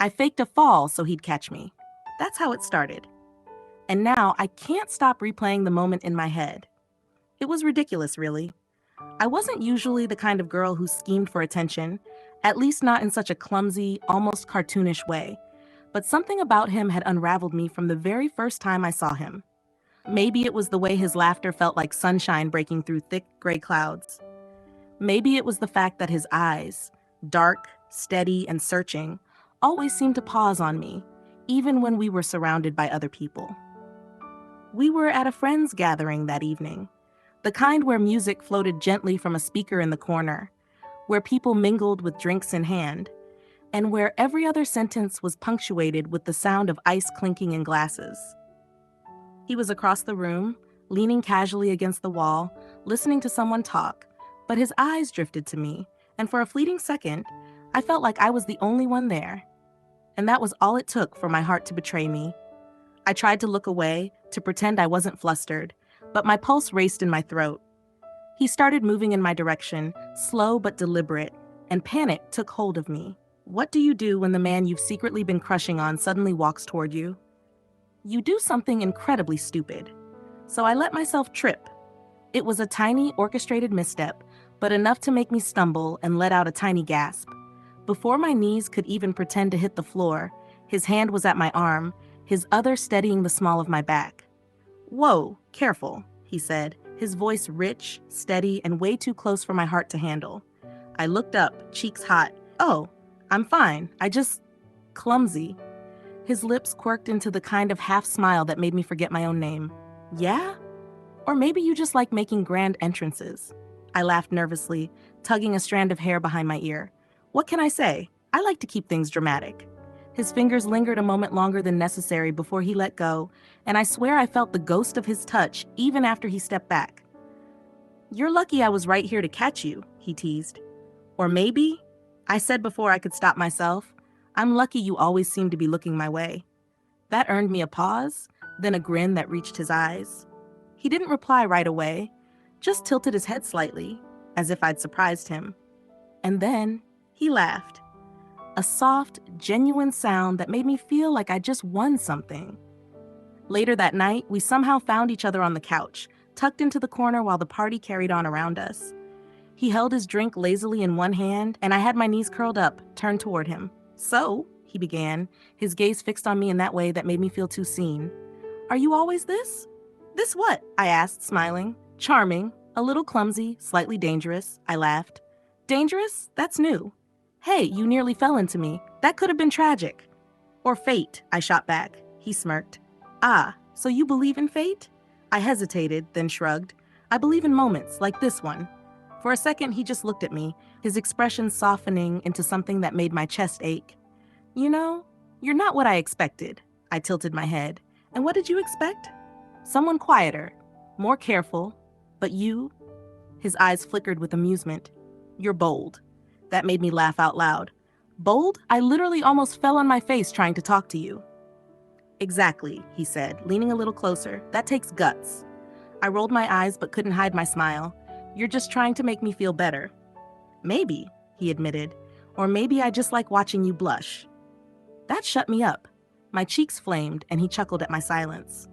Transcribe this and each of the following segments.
I faked a fall so he'd catch me. That's how it started. And now I can't stop replaying the moment in my head. It was ridiculous, really. I wasn't usually the kind of girl who schemed for attention, at least not in such a clumsy, almost cartoonish way. But something about him had unraveled me from the very first time I saw him. Maybe it was the way his laughter felt like sunshine breaking through thick gray clouds. Maybe it was the fact that his eyes, dark, steady, and searching, always seemed to pause on me, even when we were surrounded by other people. We were at a friend's gathering that evening, the kind where music floated gently from a speaker in the corner, where people mingled with drinks in hand, and where every other sentence was punctuated with the sound of ice clinking in glasses. He was across the room, leaning casually against the wall, listening to someone talk, but his eyes drifted to me, and for a fleeting second, I felt like I was the only one there. And that was all it took for my heart to betray me. I tried to look away, to pretend I wasn't flustered, but my pulse raced in my throat. He started moving in my direction, slow but deliberate, and panic took hold of me. What do you do when the man you've secretly been crushing on suddenly walks toward you? You do something incredibly stupid. So I let myself trip. It was a tiny, orchestrated misstep, but enough to make me stumble and let out a tiny gasp. Before my knees could even pretend to hit the floor, his hand was at my arm, his other steadying the small of my back. "Whoa, careful," he said, his voice rich, steady, and way too close for my heart to handle. I looked up, cheeks hot. "Oh, I'm fine. Clumsy." His lips quirked into the kind of half smile that made me forget my own name. "Yeah? Or maybe you just like making grand entrances." I laughed nervously, tugging a strand of hair behind my ear. What can I say? I like to keep things dramatic. His fingers lingered a moment longer than necessary before he let go, and I swear I felt the ghost of his touch even after he stepped back. "You're lucky I was right here to catch you," he teased. "Or maybe," I said before I could stop myself, "I'm lucky you always seem to be looking my way." That earned me a pause, then a grin that reached his eyes. He didn't reply right away, just tilted his head slightly, as if I'd surprised him. And then he laughed. A soft, genuine sound that made me feel like I just won something. Later that night, we somehow found each other on the couch, tucked into the corner while the party carried on around us. He held his drink lazily in one hand, and I had my knees curled up, turned toward him. "So," he began, his gaze fixed on me in that way that made me feel too seen. "Are you always this?" "This what?" I asked, smiling. "Charming, a little clumsy, slightly dangerous," I laughed. "Dangerous? That's new." "Hey, you nearly fell into me. That could have been tragic." "Or fate," I shot back. He smirked. "Ah, so you believe in fate?" I hesitated, then shrugged. "I believe in moments, like this one." For a second, he just looked at me, his expression softening into something that made my chest ache. "You know, you're not what I expected." I tilted my head. "And what did you expect?" "Someone quieter, more careful. But you?" His eyes flickered with amusement. "You're bold." That made me laugh out loud. "Bold? I literally almost fell on my face trying to talk to you." "Exactly," he said, leaning a little closer. "That takes guts." I rolled my eyes but couldn't hide my smile. "You're just trying to make me feel better." "Maybe," he admitted. "Or maybe I just like watching you blush." That shut me up. My cheeks flamed, and he chuckled at my silence.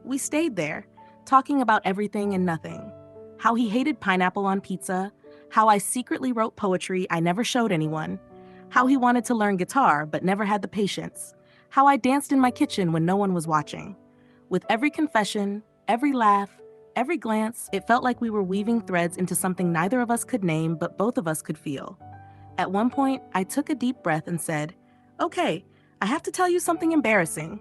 We stayed there, talking about everything and nothing. How he hated pineapple on pizza, how I secretly wrote poetry I never showed anyone, how he wanted to learn guitar but never had the patience, how I danced in my kitchen when no one was watching. With every confession, every laugh, every glance, it felt like we were weaving threads into something neither of us could name but both of us could feel. At one point, I took a deep breath and said, "Okay, I have to tell you something embarrassing."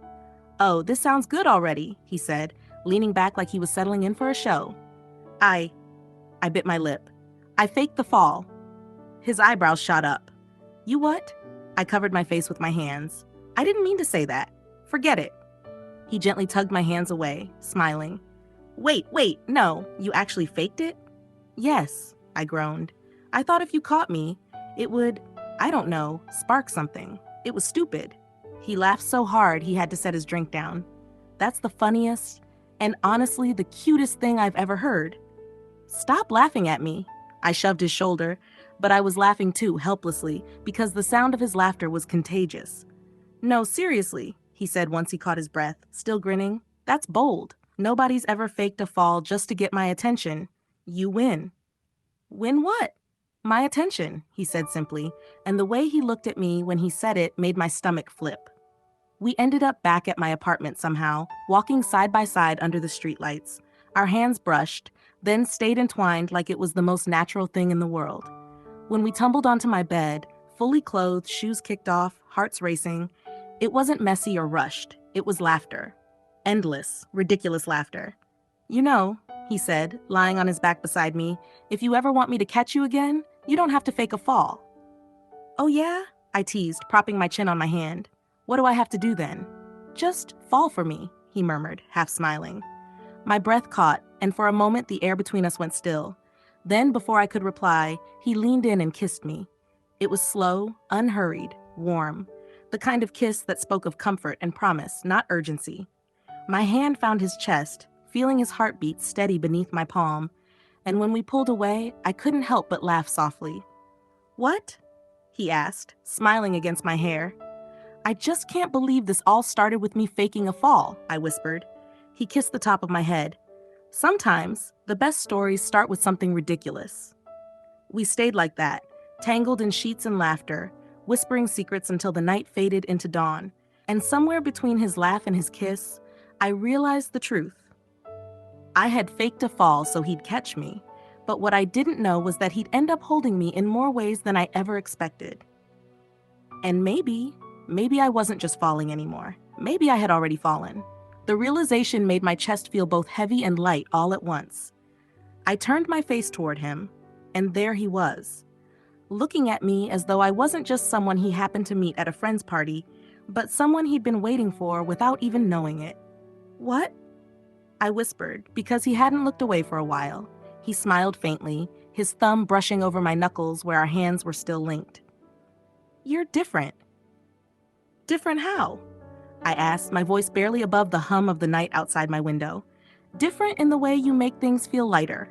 "Oh, this sounds good already," he said, leaning back like he was settling in for a show. I bit my lip. "I faked the fall." His eyebrows shot up. "You what?" I covered my face with my hands. "I didn't mean to say that. Forget it." He gently tugged my hands away, smiling. Wait, no, you actually faked it?" "Yes," I groaned. "I thought if you caught me, it would, I don't know, spark something. It was stupid." He laughed so hard he had to set his drink down. "That's the funniest, and honestly the cutest thing I've ever heard." "Stop laughing at me." I shoved his shoulder, but I was laughing too, helplessly, because the sound of his laughter was contagious. No, seriously, he said once he caught his breath, still grinning. That's bold. Nobody's ever faked a fall just to get my attention. You win. Win what? My attention, he said simply, and the way he looked at me when he said it made my stomach flip. We ended up back at my apartment somehow, walking side by side under the streetlights. Our hands brushed, then stayed entwined like it was the most natural thing in the world. When we tumbled onto my bed, fully clothed, shoes kicked off, hearts racing, it wasn't messy or rushed. It was laughter. Endless, ridiculous laughter. You know, he said, lying on his back beside me, if you ever want me to catch you again, you don't have to fake a fall. Oh yeah? I teased, propping my chin on my hand. What do I have to do then? Just fall for me, he murmured, half smiling. My breath caught, and for a moment the air between us went still. Then, before I could reply, he leaned in and kissed me. It was slow, unhurried, warm, the kind of kiss that spoke of comfort and promise, not urgency. My hand found his chest, feeling his heartbeat steady beneath my palm, and when we pulled away, I couldn't help but laugh softly. What? He asked, smiling against my hair. I just can't believe this all started with me faking a fall, I whispered. He kissed the top of my head. Sometimes, the best stories start with something ridiculous. We stayed like that, tangled in sheets and laughter, whispering secrets until the night faded into dawn, and somewhere between his laugh and his kiss, I realized the truth. I had faked a fall so he'd catch me, but what I didn't know was that he'd end up holding me in more ways than I ever expected. And maybe I wasn't just falling anymore. Maybe I had already fallen. The realization made my chest feel both heavy and light all at once. I turned my face toward him, and there he was, looking at me as though I wasn't just someone he happened to meet at a friend's party, but someone he'd been waiting for without even knowing it. What? I whispered, because he hadn't looked away for a while. He smiled faintly, his thumb brushing over my knuckles where our hands were still linked. You're different. Different how? I asked, my voice barely above the hum of the night outside my window. Different in the way you make things feel lighter.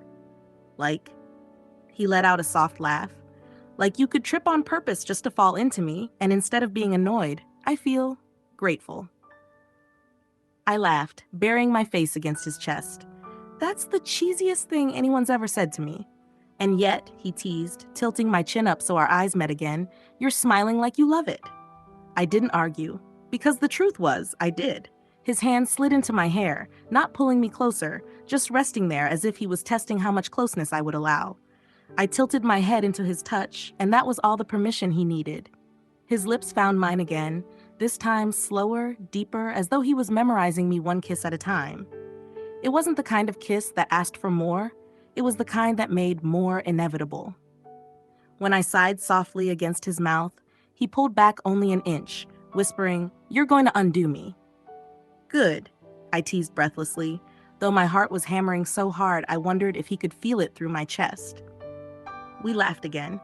Like, he let out a soft laugh. Like you could trip on purpose just to fall into me, and instead of being annoyed, I feel grateful. I laughed, burying my face against his chest. That's the cheesiest thing anyone's ever said to me. And yet, he teased, tilting my chin up so our eyes met again, you're smiling like you love it. I didn't argue, because the truth was, I did. His hand slid into my hair, not pulling me closer, just resting there as if he was testing how much closeness I would allow. I tilted my head into his touch, and that was all the permission he needed. His lips found mine again, this time slower, deeper, as though he was memorizing me one kiss at a time. It wasn't the kind of kiss that asked for more, it was the kind that made more inevitable. When I sighed softly against his mouth, he pulled back only an inch, whispering, "You're going to undo me." Good, I teased breathlessly, though my heart was hammering so hard I wondered if he could feel it through my chest. We laughed again.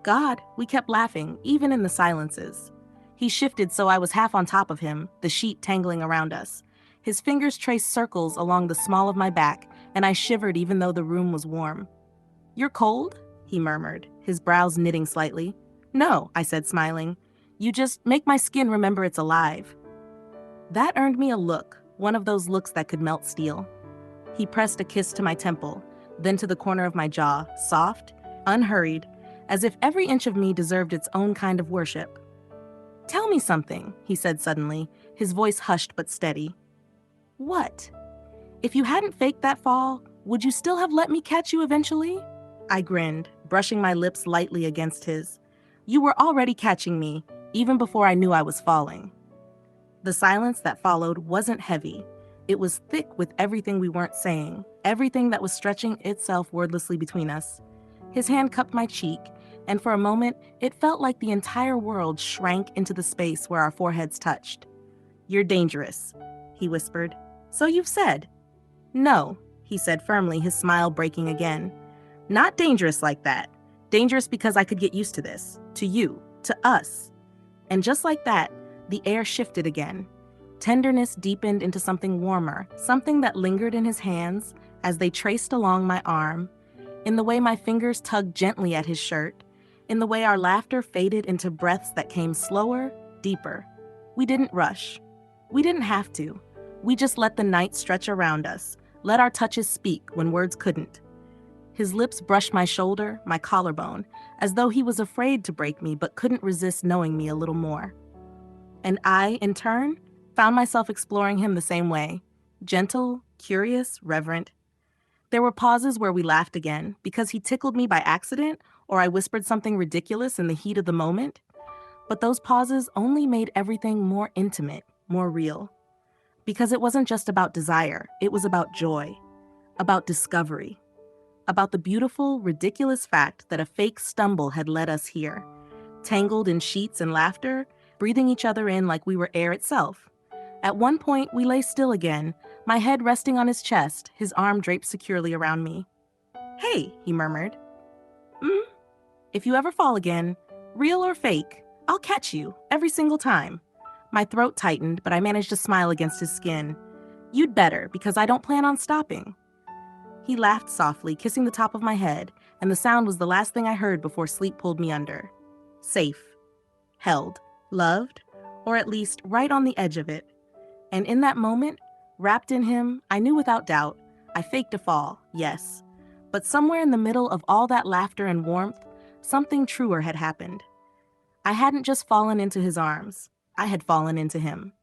God, we kept laughing, even in the silences. He shifted so I was half on top of him, the sheet tangling around us. His fingers traced circles along the small of my back, and I shivered even though the room was warm. You're cold? He murmured, his brows knitting slightly. No, I said, smiling. You just make my skin remember it's alive. That earned me a look, one of those looks that could melt steel. He pressed a kiss to my temple, then to the corner of my jaw, soft, unhurried, as if every inch of me deserved its own kind of worship. Tell me something, he said suddenly, his voice hushed but steady. What? If you hadn't faked that fall, would you still have let me catch you eventually? I grinned, brushing my lips lightly against his. You were already catching me, even before I knew I was falling. The silence that followed wasn't heavy. It was thick with everything we weren't saying, everything that was stretching itself wordlessly between us. His hand cupped my cheek, and for a moment, it felt like the entire world shrank into the space where our foreheads touched. You're dangerous, he whispered. So you've said. No, he said firmly, his smile breaking again. Not dangerous like that. Dangerous because I could get used to this, to you, to us. And just like that, the air shifted again. Tenderness deepened into something warmer, something that lingered in his hands as they traced along my arm, in the way my fingers tugged gently at his shirt, in the way our laughter faded into breaths that came slower, deeper. We didn't rush. We didn't have to. We just let the night stretch around us, let our touches speak when words couldn't. His lips brushed my shoulder, my collarbone, as though he was afraid to break me but couldn't resist knowing me a little more. And I, in turn, found myself exploring him the same way, gentle, curious, reverent. There were pauses where we laughed again because he tickled me by accident or I whispered something ridiculous in the heat of the moment. But those pauses only made everything more intimate, more real. Because it wasn't just about desire, it was about joy, about discovery, about the beautiful, ridiculous fact that a fake stumble had led us here, tangled in sheets and laughter, breathing each other in like we were air itself. At one point, we lay still again, my head resting on his chest, his arm draped securely around me. "Hey," he murmured. "Mm, if you ever fall again, real or fake, I'll catch you, every single time." My throat tightened, but I managed to smile against his skin. "You'd better, because I don't plan on stopping." He laughed softly, kissing the top of my head, and the sound was the last thing I heard before sleep pulled me under. Safe, held, loved, or at least right on the edge of it. And in that moment, wrapped in him, I knew without doubt, I faked a fall, yes. But somewhere in the middle of all that laughter and warmth, something truer had happened. I hadn't just fallen into his arms, I had fallen into him.